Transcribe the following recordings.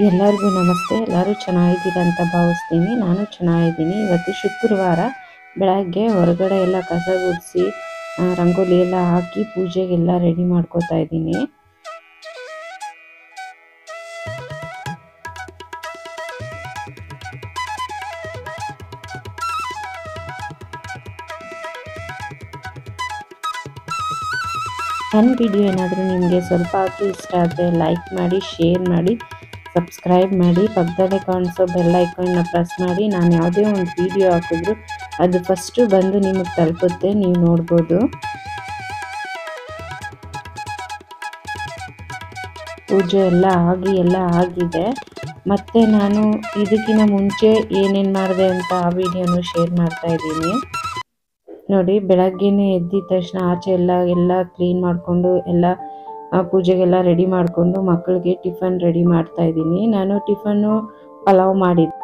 ಎಲ್ಲರಿಗೂ ನಮಸ್ತೆ. ಎಲ್ಲರೂ ಚೆನ್ನಾಗಿದ್ದೀರಾ ಅಂತ ಭಾವಿಸ್ತೀನಿ. ನಾನು ಚೆನ್ನಾಗಿದ್ದೀನಿ. ಇವತ್ತು ಶುಕ್ರವಾರ ಬೆಳಗ್ಗೆ ಹೊರಗಡೆ ಎಲ್ಲ ಕಸ ಗುಡಿಸಿ ರಂಗೋಲಿ ಎಲ್ಲ ಹಾಕಿ ಪೂಜೆಗೆಲ್ಲ ರೆಡಿ ಮಾಡ್ಕೋತಾ ಇದ್ದೀನಿ. ನನ್ನ ವಿಡಿಯೋ ಏನಾದರೂ ನಿಮಗೆ ಸ್ವಲ್ಪ ಆದರೂ ಇಷ್ಟ ಆದರೆ ಲೈಕ್ ಮಾಡಿ, ಶೇರ್ ಮಾಡಿ, ಸಬ್ಸ್ಕ್ರೈಬ್ ಮಾಡಿ, ಪಕ್ಕದಲ್ಲೇ ಕಾಣಿಸೋ ಬೆಲ್ ಐಕಾನ್ನ ಪ್ರೆಸ್ ಮಾಡಿ. ನಾನು ಯಾವುದೇ ಒಂದು ವಿಡಿಯೋ ಹಾಕಿದ್ರು ಅದು ಫಸ್ಟು ಬಂದು ನಿಮಗೆ ತಲುಪುತ್ತೆ, ನೀವು ನೋಡ್ಬೋದು. ಪೂಜೆ ಎಲ್ಲ ಆಗಿದೆ. ಮತ್ತು ನಾನು ಇದಕ್ಕಿಂತ ಮುಂಚೆ ಏನೇನು ಮಾಡಿದೆ ಅಂತ ಆ ವಿಡಿಯೋನು ಶೇರ್ ಮಾಡ್ತಾ ಇದ್ದೀನಿ. ನೋಡಿ, ಬೆಳಗ್ಗೆನೇ ಎದ್ದಿದ ತಕ್ಷಣ ಆಚೆ ಎಲ್ಲ ಕ್ಲೀನ್ ಮಾಡಿಕೊಂಡು ಎಲ್ಲ ಪೂಜೆಗೆಲ್ಲ ರೆಡಿ ಮಾಡಿಕೊಂಡು ಮಕ್ಕಳಿಗೆ ಟಿಫನ್ ರೆಡಿ ಮಾಡ್ತಾ ಇದ್ದೀನಿ. ನಾನು ಟಿಫನ್ನು ಪಲಾವ್ ಮಾಡಿದ್ದೆ,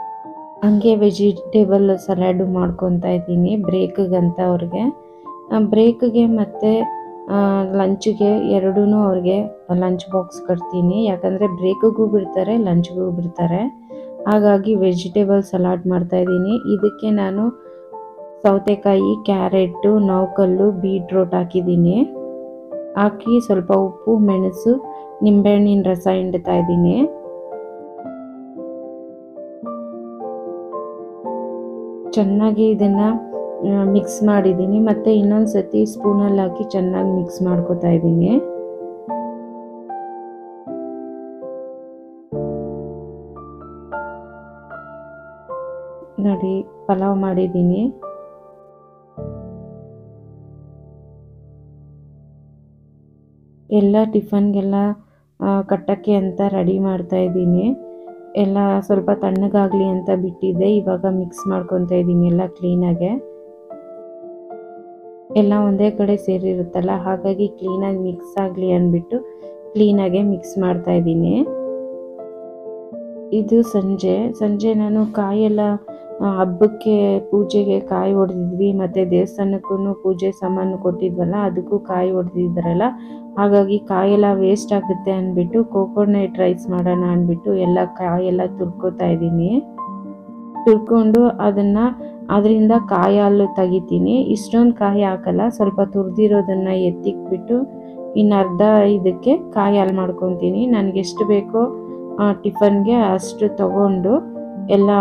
ಹಂಗೆ ವೆಜಿಟೇಬಲ್ ಸಲಾಡು ಮಾಡ್ಕೊತಾ ಇದ್ದೀನಿ ಬ್ರೇಕ್ಗಂತ ಅವ್ರಿಗೆ. ಬ್ರೇಕ್ಗೆ ಮತ್ತು ಲಂಚ್ಗೆ ಎರಡೂ ಅವ್ರಿಗೆ ಲಂಚ್ ಬಾಕ್ಸ್ ಕಟ್ತೀನಿ. ಯಾಕಂದರೆ ಬ್ರೇಕಿಗೂ ಬಿಡ್ತಾರೆ, ಲಂಚ್ಗೂ ಬಿಡ್ತಾರೆ. ಹಾಗಾಗಿ ವೆಜಿಟೇಬಲ್ ಸಲಾಡ್ ಮಾಡ್ತಾಯಿದ್ದೀನಿ. ಇದಕ್ಕೆ ನಾನು ಸೌತೆಕಾಯಿ, ಕ್ಯಾರೆಟು, ನೌಕಲ್ಲು, ಬೀಟ್ರೋಟ್ ಹಾಕಿದ್ದೀನಿ. ಹಾಕಿ ಸ್ವಲ್ಪ ಉಪ್ಪು, ಮೆಣಸು, ನಿಂಬೆಹಣ್ಣಿನ ರಸ ಹಿಂಡ್ತಾ ಇದ್ದೀನಿ. ಚೆನ್ನಾಗಿ ಇದನ್ನು ಮಿಕ್ಸ್ ಮಾಡಿದ್ದೀನಿ. ಮತ್ತು ಇನ್ನೊಂದು ಸತಿ ಸ್ಪೂನಲ್ಲಿ ಹಾಕಿ ಚೆನ್ನಾಗಿ ಮಿಕ್ಸ್ ಮಾಡ್ಕೊತಾ ಇದ್ದೀನಿ. ನೋಡಿ, ಪಲಾವ್ ಮಾಡಿದ್ದೀನಿ. ಎಲ್ಲ ಟಿಫನ್ಗೆಲ್ಲ ಕಟ್ಟಕ್ಕೆ ಅಂತ ರೆಡಿ ಮಾಡ್ತಾ ಇದ್ದೀನಿ. ಎಲ್ಲ ಸ್ವಲ್ಪ ತಣ್ಣಗಾಗಲಿ ಅಂತ ಬಿಟ್ಟಿದ್ದೆ. ಇವಾಗ ಮಿಕ್ಸ್ ಮಾಡ್ಕೊತಾ ಇದ್ದೀನಿ ಎಲ್ಲ ಕ್ಲೀನಾಗೆ. ಎಲ್ಲ ಒಂದೇ ಕಡೆ ಸೇರಿರುತ್ತಲ್ಲ, ಹಾಗಾಗಿ ಕ್ಲೀನಾಗಿ ಮಿಕ್ಸ್ ಆಗಲಿ ಅಂದ್ಬಿಟ್ಟು ಕ್ಲೀನಾಗೆ ಮಿಕ್ಸ್ ಮಾಡ್ತಾ ಇದ್ದೀನಿ. ಇದು ಸಂಜೆ ನಾನು ಕಾಯೆಲ್ಲ ಹಬ್ಬಕ್ಕೆ ಪೂಜೆಗೆ ಕಾಯಿ ಹೊಡೆದಿದ್ವಿ, ಮತ್ತು ದೇವಸ್ಥಾನಕ್ಕೂ ಪೂಜೆ ಸಾಮಾನು ಕೊಟ್ಟಿದ್ವಲ್ಲ ಅದಕ್ಕೂ ಕಾಯಿ ಹೊಡೆದಿದ್ರಲ್ಲ, ಹಾಗಾಗಿ ಕಾಯೆಲ್ಲ ವೇಸ್ಟ್ ಆಗುತ್ತೆ ಅಂದ್ಬಿಟ್ಟು ಕೋಕೋನಟ್ ರೈಸ್ ಮಾಡೋಣ ಅಂದ್ಬಿಟ್ಟು ಎಲ್ಲ ಕಾಯೆಲ್ಲ ತುರ್ಕೋತಾ ಇದ್ದೀನಿ. ತುರ್ಕೊಂಡು ಅದರಿಂದ ಕಾಯಿ ಹಾಲು ತೆಗಿತೀನಿ. ಇಷ್ಟೊಂದು ಕಾಯಿ ಹಾಕಲ್ಲ, ಸ್ವಲ್ಪ ತುರಿದಿರೋದನ್ನು ಎತ್ತಿಕ್ಬಿಟ್ಟು ಇನ್ನು ಅರ್ಧ ಇದಕ್ಕೆ ಕಾಯಿ ಹಾಲು ಮಾಡ್ಕೊತೀನಿ. ನನಗೆಷ್ಟು ಬೇಕೋ ಟಿಫನ್ಗೆ ಅಷ್ಟು ತಗೊಂಡು ಎಲ್ಲ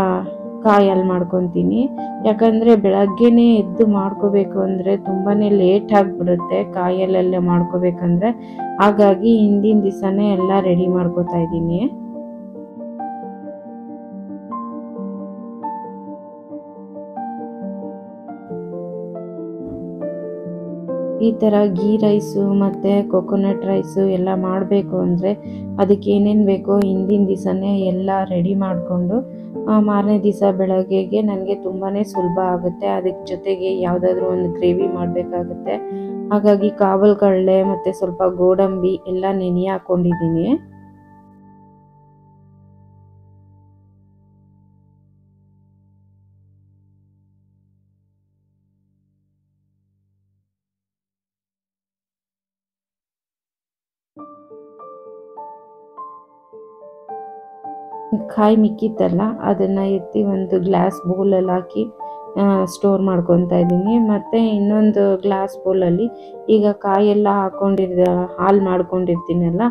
ಕಾಯಿ ಹಾಲು ಮಾಡ್ಕೊತೀನಿ. ಯಾಕಂದರೆ ಬೆಳಗ್ಗೆನೇ ಎದ್ದು ಮಾಡ್ಕೋಬೇಕು ಅಂದರೆ ತುಂಬಾ ಲೇಟ್ ಆಗಿಬಿಡುತ್ತೆ ಕಾಯಿ ಹಾಲೆಲ್ಲ ಮಾಡ್ಕೋಬೇಕಂದ್ರೆ. ಹಾಗಾಗಿ ಹಿಂದಿನ ದಿವಸನೇ ಎಲ್ಲ ರೆಡಿ ಮಾಡ್ಕೋತಾ ಇದ್ದೀನಿ. ಈ ಥರ ಗೀ ರೈಸು ಮತ್ತು ಕೊಕೊನಟ್ ರೈಸು ಎಲ್ಲ ಮಾಡಬೇಕು ಅಂದರೆ ಅದಕ್ಕೆ ಏನೇನು ಬೇಕೋ ಹಿಂದಿನ ದಿವಸನೇ ಎಲ್ಲ ರೆಡಿ ಮಾಡಿಕೊಂಡು ಮಾರನೇ ದಿವಸ ಬೆಳಗ್ಗೆಗೆ ನನಗೆ ತುಂಬಾ ಸುಲಭ ಆಗುತ್ತೆ. ಅದಕ್ಕೆ ಜೊತೆಗೆ ಯಾವುದಾದ್ರೂ ಒಂದು ಗ್ರೇವಿ ಮಾಡಬೇಕಾಗುತ್ತೆ. ಹಾಗಾಗಿ ಕಾವಲು ಕಡಲೆ ಮತ್ತು ಸ್ವಲ್ಪ ಗೋಡಂಬಿ ಎಲ್ಲ ನೆನೆ ಹಾಕ್ಕೊಂಡಿದ್ದೀನಿ. ಕಾಯಿ ಮಿಕ್ಕಿತ್ತಲ್ಲ ಅದನ್ನು ಎತ್ತಿ ಒಂದು ಗ್ಲಾಸ್ ಬೌಲಲ್ಲಿ ಹಾಕಿ ಸ್ಟೋರ್ ಮಾಡ್ಕೊತಾ ಇದ್ದೀನಿ. ಮತ್ತು ಇನ್ನೊಂದು ಗ್ಲಾಸ್ ಬೌಲಲ್ಲಿ ಈಗ ಕಾಯೆಲ್ಲ ಹಾಲು ಮಾಡ್ಕೊಂಡಿರ್ತೀನಲ್ಲ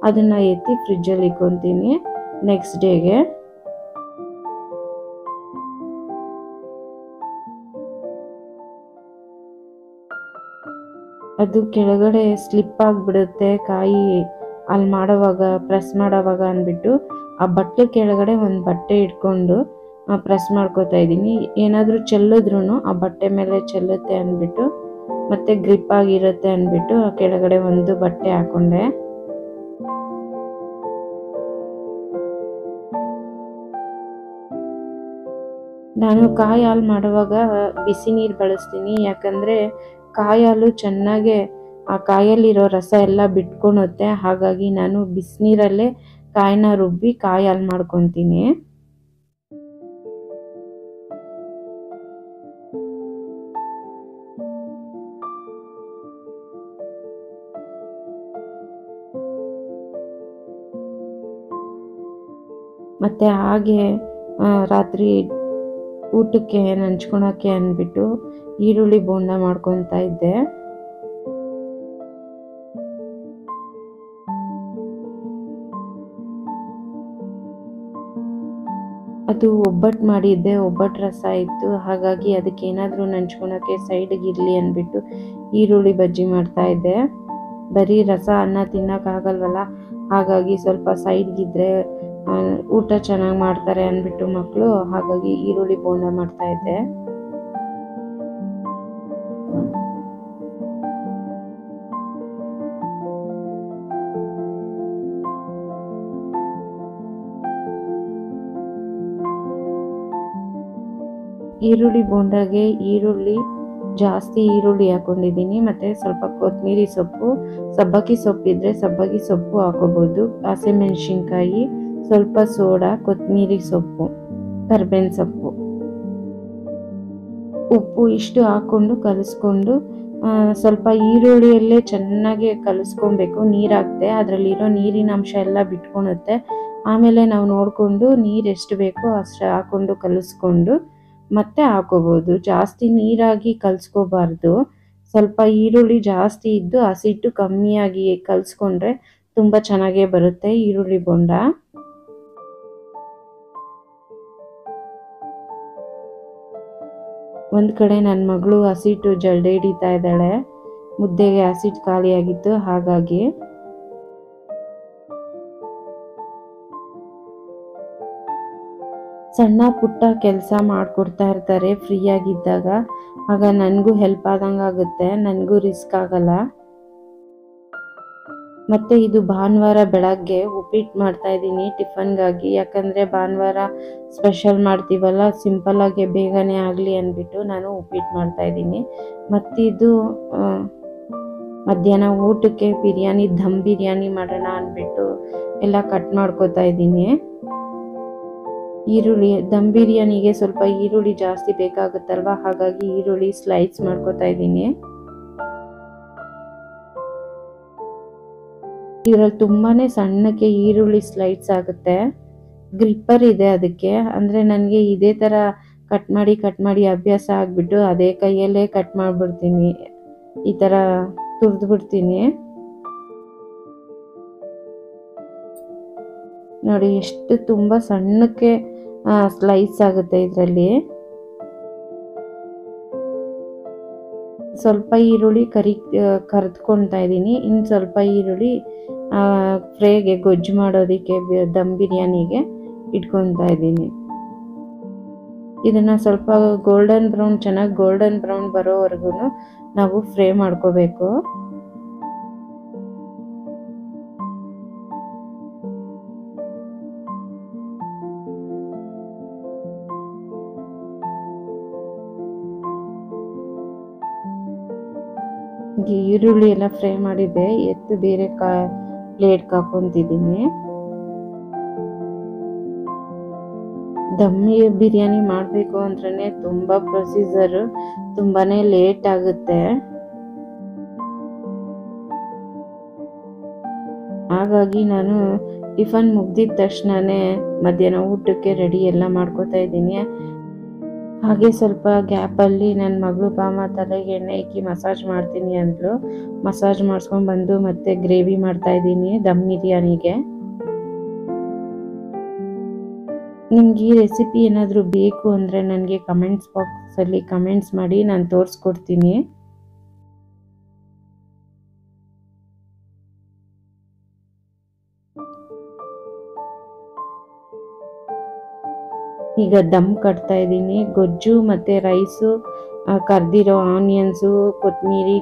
ಅದನ್ನು ಎತ್ತಿ ಫ್ರಿಜ್ಜಲ್ಲಿ ಇಟ್ಕೊತೀನಿ ನೆಕ್ಸ್ಟ್ ಡೇಗೆ. ಅದು ಕೆಳಗಡೆ ಸ್ಲಿಪ್ ಆಗಿಬಿಡುತ್ತೆ ಕಾಯಿ ಅಲ್ಲಿ ಮಾಡೋವಾಗ, ಪ್ರೆಸ್ ಮಾಡೋವಾಗ ಅಂದ್ಬಿಟ್ಟು ಆ ಬಟ್ಟೆ ಕೆಳಗಡೆ ಒಂದು ಬಟ್ಟೆ ಇಟ್ಕೊಂಡು ಪ್ರೆಸ್ ಮಾಡ್ಕೋತಾ ಇದ್ದೀನಿ. ಏನಾದರೂ ಚೆಲ್ಲಿದ್ರೂ ಆ ಬಟ್ಟೆ ಮೇಲೆ ಚೆಲ್ಲುತ್ತೆ ಅಂದ್ಬಿಟ್ಟು, ಮತ್ತು ಗ್ರಿಪ್ ಆಗಿರುತ್ತೆ ಅಂದ್ಬಿಟ್ಟು ಆ ಕೆಳಗಡೆ ಒಂದು ಬಟ್ಟೆ ಹಾಕ್ಕೊಂಡೆ. ನಾನು ಕಾಯಿ ಹಾಲು ಮಾಡುವಾಗ ಬಿಸಿ ನೀರು ಬಳಸ್ತೀನಿ. ಯಾಕಂದರೆ ಕಾಯಿ ಹಾಲು ಚೆನ್ನಾಗೆ ಆ ಕಾಯಲ್ಲಿರೋ ರಸ ಎಲ್ಲ ಬಿಟ್ಕೊಳುತ್ತೆ. ಹಾಗಾಗಿ ನಾನು ಬಿಸಿನೀರಲ್ಲೇ ಕಾಯಿನ ರುಬ್ಬಿ ಕಾಯಿ ಹಾಲು ಮಾಡ್ಕೊತೀನಿ. ಮತ್ತು ಹಾಗೆ ರಾತ್ರಿ ಊಟಕ್ಕೆ ನಂಚ್ಕೊಳಕ್ಕೆ ಅಂದ್ಬಿಟ್ಟು ಈರುಳ್ಳಿ ಬೋಂಡ ಮಾಡ್ಕೊತಾ ಇದ್ದೆ. ಅದು ಒಬ್ಬಟ್ಟು ಮಾಡಿದ್ದೆ, ಒಬ್ಬಟ್ಟು ರಸ ಇತ್ತು, ಹಾಗಾಗಿ ಅದಕ್ಕೆ ಏನಾದರೂ ನಂಚ್ಕೊಳಕ್ಕೆ ಸೈಡ್ಗೆ ಇರಲಿ ಅಂದ್ಬಿಟ್ಟು ಈರುಳ್ಳಿ ಬಜ್ಜಿ ಮಾಡ್ತಾ ಇದ್ದೆ. ಬರೀ ರಸ ಅನ್ನ ತಿನ್ನೋಕ್ಕಾಗಲ್ವಲ್ಲ, ಹಾಗಾಗಿ ಸ್ವಲ್ಪ ಸೈಡ್ಗಿದ್ರೆ ಊಟ ಚೆನ್ನಾಗಿ ಮಾಡ್ತಾರೆ ಅಂದ್ಬಿಟ್ಟು ಮಕ್ಕಳು, ಹಾಗಾಗಿ ಈರುಳ್ಳಿ ಬೋಂಡ ಮಾಡ್ತಾ ಇದ್ದೆ. ಈರುಳ್ಳಿ ಬೋಂಡಾಗೆ ಜಾಸ್ತಿ ಈರುಳ್ಳಿ ಹಾಕೊಂಡಿದ್ದೀನಿ, ಮತ್ತು ಸ್ವಲ್ಪ ಕೊತ್ತಂಬರಿ ಸೊಪ್ಪು, ಸಬ್ಬಕ್ಕಿ ಸೊಪ್ಪಿದ್ರೆ ಸಬ್ಬಕ್ಕಿ ಸೊಪ್ಪು ಹಾಕೋಬೋದು, ಹಸಿಮೆಣಸಿನ್ಕಾಯಿ, ಸ್ವಲ್ಪ ಸೋಡಾ, ಕೊತ್ತಂಬರಿ ಸೊಪ್ಪು, ಕರ್ಬೇವಿನ ಸೊಪ್ಪು, ಉಪ್ಪು ಇಷ್ಟು ಹಾಕ್ಕೊಂಡು ಕಲಿಸ್ಕೊಂಡು ಸ್ವಲ್ಪ ಈರುಳ್ಳಿಯಲ್ಲೇ ಚೆನ್ನಾಗಿ ಕಲಿಸ್ಕೊಬೇಕು. ನೀರು ಹಾಕ್ದೆ, ಅದರಲ್ಲಿರೋ ನೀರಿನ ಅಂಶ ಎಲ್ಲ ಬಿಟ್ಕೊಳುತ್ತೆ. ಆಮೇಲೆ ನಾವು ನೋಡಿಕೊಂಡು ನೀರು ಎಷ್ಟು ಬೇಕೋ ಅಷ್ಟು ಹಾಕ್ಕೊಂಡು ಕಲಿಸ್ಕೊಂಡು ಮತ್ತೆ ಹಾಕೋಬೋದು. ಜಾಸ್ತಿ ನೀರಾಗಿ ಕಲಿಸ್ಕೋಬಾರ್ದು, ಸ್ವಲ್ಪ ಈರುಳ್ಳಿ ಜಾಸ್ತಿ ಇದ್ದು ಹಸಿಟ್ಟು ಕಮ್ಮಿಯಾಗಿ ಕಲಿಸ್ಕೊಂಡ್ರೆ ತುಂಬ ಚೆನ್ನಾಗೇ ಬರುತ್ತೆ ಈರುಳ್ಳಿ ಬೋಂಡ. ಒಂದು ಕಡೆ ನನ್ನ ಮಗಳು ಹಸಿಟ್ಟು ಜಲ್ಡೆ ಹಿಡಿತಾ ಇದ್ದಾಳೆ, ಮುದ್ದೆಗೆ ಹಸಿಟ್ಟು ಖಾಲಿಯಾಗಿತ್ತು, ಹಾಗಾಗಿ ಸಣ್ಣ ಪುಟ್ಟ ಕೆಲಸ ಮಾಡಿಕೊಡ್ತಾ ಇರ್ತಾರೆ ಫ್ರೀಯಾಗಿದ್ದಾಗ, ಆಗ ನನಗೂ ಹೆಲ್ಪ್ ಆದಂಗೆ ಆಗುತ್ತೆ, ನನಗೂ ರಿಸ್ಕ್ ಆಗಲ್ಲ. ಮತ್ತು ಇದು ಭಾನುವಾರ ಬೆಳಗ್ಗೆ ಉಪ್ಪಿಟ್ಟು ಮಾಡ್ತಾ ಇದ್ದೀನಿ ಟಿಫನ್ಗಾಗಿ, ಯಾಕಂದರೆ ಭಾನುವಾರ ಸ್ಪೆಷಲ್ ಮಾಡ್ತೀವಲ್ಲ, ಸಿಂಪಲ್ಲಾಗಿ ಬೇಗನೆ ಆಗಲಿ ಅಂದ್ಬಿಟ್ಟು ನಾನು ಉಪ್ಪಿಟ್ಟು ಮಾಡ್ತಾ ಇದ್ದೀನಿ. ಮತ್ತಿದು ಮಧ್ಯಾಹ್ನ ಊಟಕ್ಕೆ ದಮ್ ಬಿರಿಯಾನಿ ಮಾಡೋಣ ಅಂದ್ಬಿಟ್ಟು ಎಲ್ಲ ಕಟ್ ಮಾಡ್ಕೋತಾ ಇದ್ದೀನಿ. ಈರುಳ್ಳಿ ದಮ್ ಬಿರಿಯಾನಿಗೆ ಸ್ವಲ್ಪ ಈರುಳ್ಳಿ ಜಾಸ್ತಿ ಬೇಕಾಗುತ್ತಲ್ವ, ಹಾಗಾಗಿ ಈರುಳ್ಳಿ ಸ್ಲೈಸ್ ಮಾಡ್ಕೋತಾ ಇದ್ದೀನಿ. ಇದರಲ್ಲಿ ತುಂಬಾನೇ ಸಣ್ಣಕ್ಕೆ ಈರುಳ್ಳಿ ಸ್ಲೈಸ್ ಆಗುತ್ತೆ, ಗ್ರಿಪ್ಪರ್ ಇದೆ ಅದಕ್ಕೆ. ಅಂದರೆ ನನಗೆ ಇದೇ ಥರ ಕಟ್ ಮಾಡಿ ಅಭ್ಯಾಸ ಆಗಿಬಿಟ್ಟು ಅದೇ ಕೈಯಲ್ಲೇ ಕಟ್ ಮಾಡಿಬಿಡ್ತೀನಿ, ಈ ಥರ ತುರಿದು ಬಿಡ್ತೀನಿ. ನೋಡಿ ಎಷ್ಟು ತುಂಬ ಸಣ್ಣಕ್ಕೆ ಸ್ಲೈಸ್ ಆಗುತ್ತೆ ಇದರಲ್ಲಿ. ಸ್ವಲ್ಪ ಈರುಳ್ಳಿ ಕರಿದ್ಕೊಳ್ತಾ ಇದ್ದೀನಿ, ಇನ್ನು ಸ್ವಲ್ಪ ಈರುಳ್ಳಿ ಫ್ರೈಗೆ ಗೊಜ್ಜು ಮಾಡೋದಕ್ಕೆ ದಮ್ ಬಿರಿಯಾನಿಗೆ ಇಟ್ಕೊತಾ ಇದ್ದೀನಿ. ಇದನ್ನು ಸ್ವಲ್ಪ ಚೆನ್ನಾಗಿ ಗೋಲ್ಡನ್ ಬ್ರೌನ್ ಬರೋವರೆಗೂ ನಾವು ಫ್ರೈ ಮಾಡ್ಕೋಬೇಕು. ಈರುಳ್ಳಿ ಎಲ್ಲ ಫ್ರೈ ಮಾಡಿದ್ದೆ, ಎತ್ತು ಬೇರೆ ಪ್ಲೇಟ್ಗೆ ಹಾಕೊಂತಿದ್ದೀನಿ. ದಮ್ ಬಿರಿಯಾನಿ ಮಾಡಬೇಕು ಅಂದ್ರೆ ತುಂಬ ಪ್ರೊಸೀಜರು, ತುಂಬಾನೇ ಲೇಟ್ ಆಗುತ್ತೆ. ಹಾಗಾಗಿ ನಾನು ಟಿಫನ್ ಮುಗ್ದಿದ ತಕ್ಷಣನೇ ಮಧ್ಯಾಹ್ನ ಊಟಕ್ಕೆ ರೆಡಿ ಎಲ್ಲ ಮಾಡ್ಕೋತಾ ಇದ್ದೀನಿ. ಹಾಗೆ ಸ್ವಲ್ಪ ಗ್ಯಾಪಲ್ಲಿ ನನ್ನ ಮಗಳು ಬಾಮ ತಲೆಗೆ ಎಣ್ಣೆ ಇಕ್ಕಿ ಮಸಾಜ್ ಮಾಡ್ತೀನಿ ಅಂದ್ಲು, ಮಸಾಜ್ ಮಾಡಿಸ್ಕೊಂಡು ಬಂದು ಮತ್ತೆ ಗ್ರೇವಿ ಮಾಡ್ತಾ ಇದ್ದೀನಿ ದಮ್ ಬಿರಿಯಾನಿಗೆ. ನಿಮ್ಗೆ ಈ ರೆಸಿಪಿ ಏನಾದರೂ ಬೇಕು ಅಂದರೆ ನನಗೆ ಕಮೆಂಟ್ಸ್ ಬಾಕ್ಸಲ್ಲಿ ಕಮೆಂಟ್ಸ್ ಮಾಡಿ, ನಾನು ತೋರಿಸ್ಕೊಡ್ತೀನಿ. ಈಗ ದಮ್ ಕಟ್ತಾ ಇದ್ದೀನಿ. ಗೊಜ್ಜು ಮತ್ತು ರೈಸು, ಕರ್ದಿರೋ ಆನಿಯನ್ಸು, ಕೊತ್ತಂಬರಿ,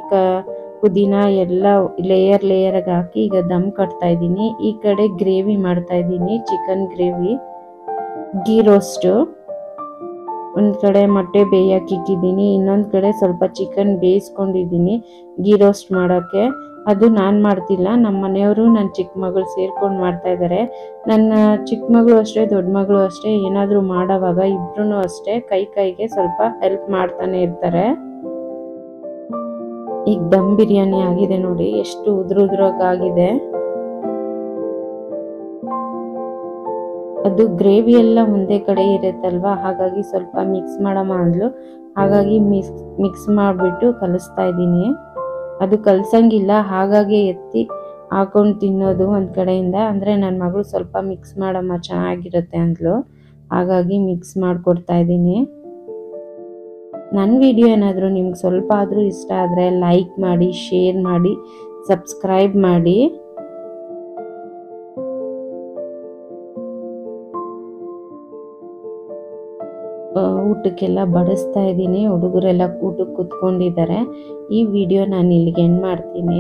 ಪುದೀನ ಎಲ್ಲ ಲೇಯರ್ಗೆ ಹಾಕಿ ಈಗ ದಮ್ ಕಟ್ತಾ ಇದ್ದೀನಿ. ಈ ಕಡೆ ಗ್ರೇವಿ ಮಾಡ್ತಾ ಇದ್ದೀನಿ, ಚಿಕನ್ ಗ್ರೇವಿ, ಗೀ ರೋಸ್ಟು. ಒಂದು ಕಡೆ ಮೊಟ್ಟೆ ಬೇಯಕ್ಕೆ ಇಟ್ಟಿದ್ದೀನಿ, ಇನ್ನೊಂದು ಕಡೆ ಸ್ವಲ್ಪ ಚಿಕನ್ ಬೇಯಿಸ್ಕೊಂಡಿದ್ದೀನಿ ಗೀ ರೋಸ್ಟ್ ಮಾಡೋಕ್ಕೆ. ಅದು ನಾನು ಮಾಡ್ತಿಲ್ಲ, ನಮ್ಮ ಮನೆಯವರು ನನ್ನ ಚಿಕ್ಕ ಮಗಳು ಸೇರ್ಕೊಂಡು ಮಾಡ್ತಾ ಇದ್ದಾರೆ. ನನ್ನ ಚಿಕ್ಕ ಮಗಳು ಅಷ್ಟೇ, ದೊಡ್ಡ ಮಗಳು ಅಷ್ಟೇ, ಏನಾದರೂ ಮಾಡೋವಾಗ ಇಬ್ರು ಅಷ್ಟೇ ಕೈಗೆ ಸ್ವಲ್ಪ ಹೆಲ್ಪ್ ಮಾಡ್ತಾನೆ ಇರ್ತಾರೆ. ಈಗ ದಮ್ ಬಿರಿಯಾನಿ ಆಗಿದೆ ನೋಡಿ, ಎಷ್ಟು ಉದ್ರುದ್ರಾಗಿದೆ. ಅದು ಗ್ರೇವಿ ಎಲ್ಲ ಒಂದೇ ಕಡೆ ಇರುತ್ತಲ್ವಾ, ಹಾಗಾಗಿ ಸ್ವಲ್ಪ ಮಿಕ್ಸ್ ಮಾಡಮ್ಮ ಅಂದ್ಲು. ಹಾಗಾಗಿ ಮಿಕ್ಸ್ ಮಾಡಿಬಿಟ್ಟು ಕಲಿಸ್ತಾ ಇದ್ದೀನಿ. ಅದು ಕಲ್ಸಂಗಿಲ್ಲ, ಹಾಗಾಗಿ ಎತ್ತಿ ಹಾಕೊಂಡು ತಿನ್ನೋದು ಒಂದು ಕಡೆಯಿಂದ. ಅಂದರೆ ನನ್ನ ಮಗಳು ಸ್ವಲ್ಪ ಮಿಕ್ಸ್ ಮಾಡಮ್ಮ ಚೆನ್ನಾಗಿರುತ್ತೆ ಅಂದ್ಲು, ಹಾಗಾಗಿ ಮಿಕ್ಸ್ ಮಾಡಿಕೊಡ್ತಾ ಇದ್ದೀನಿ. ನನ್ನ ವಿಡಿಯೋ ಏನಾದರೂ ನಿಮ್ಗೆ ಸ್ವಲ್ಪ ಆದರೂ ಇಷ್ಟ ಆದರೆ ಲೈಕ್ ಮಾಡಿ, ಶೇರ್ ಮಾಡಿ, ಸಬ್ಸ್ಕ್ರೈಬ್ ಮಾಡಿ. ಊಟಕ್ಕೆಲ್ಲ ಬಡಿಸ್ತಾ ಇದ್ದೀನಿ. ಹುಡುಗರೆಲ್ಲ ಊಟಕ್ಕೆ ಕೂತ್ಕೊಂಡಿದ್ದಾರೆ. ಈ ವಿಡಿಯೋ ನಾನು ಇಲ್ಲಿಗೆ ಎಂಡ್ ಮಾಡ್ತೀನಿ.